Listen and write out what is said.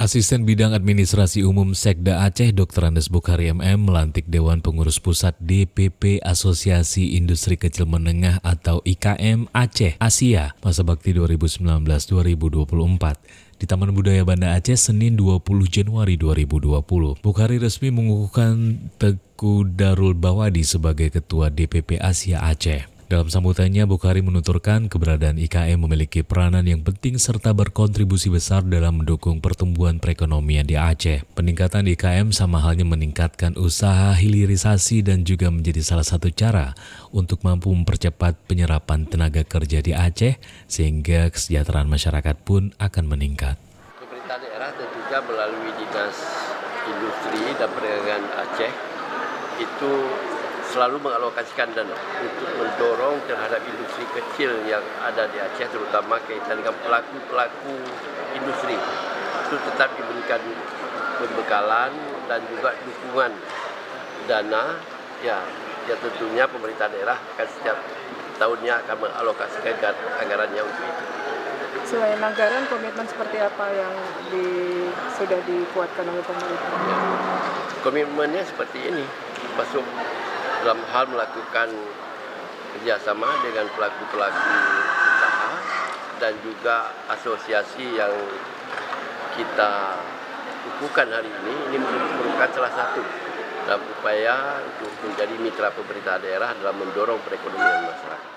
Asisten Bidang Administrasi Umum Sekda Aceh Dr. Andes Bukhari MM melantik Dewan Pengurus Pusat DPP Asosiasi Industri Kecil Menengah atau IKM Aceh Asia masa bakti 2019-2024 di Taman Budaya Banda Aceh Senin 20 Januari 2020. Bukhari resmi mengukuhkan Teguh Darul Bawadi sebagai Ketua DPP Asia Aceh. Dalam sambutannya, Bukhari menuturkan keberadaan IKM memiliki peranan yang penting serta berkontribusi besar dalam mendukung pertumbuhan perekonomian di Aceh. Peningkatan IKM sama halnya meningkatkan usaha hilirisasi dan juga menjadi salah satu cara untuk mampu mempercepat penyerapan tenaga kerja di Aceh sehingga kesejahteraan masyarakat pun akan meningkat. Pemerintah daerah tentunya melalui Dinas Industri dan Perdagangan Aceh itu selalu mengalokasikan dana untuk mendorong terhadap industri kecil yang ada di Aceh, terutama kaitan dengan pelaku-pelaku industri. Itu tetap diberikan pembekalan dan juga dukungan dana. Ya tentunya pemerintah daerah akan setiap tahunnya akan mengalokasikan anggarannya untuk itu. Selain anggaran, komitmen seperti apa yang sudah dikuatkan oleh pemerintah? Komitmennya seperti ini, masuk dalam hal melakukan kerjasama dengan pelaku-pelaku usaha dan juga asosiasi yang kita kukuhkan hari ini merupakan salah satu dalam upaya untuk menjadi mitra pemerintah daerah dalam mendorong perekonomian masyarakat.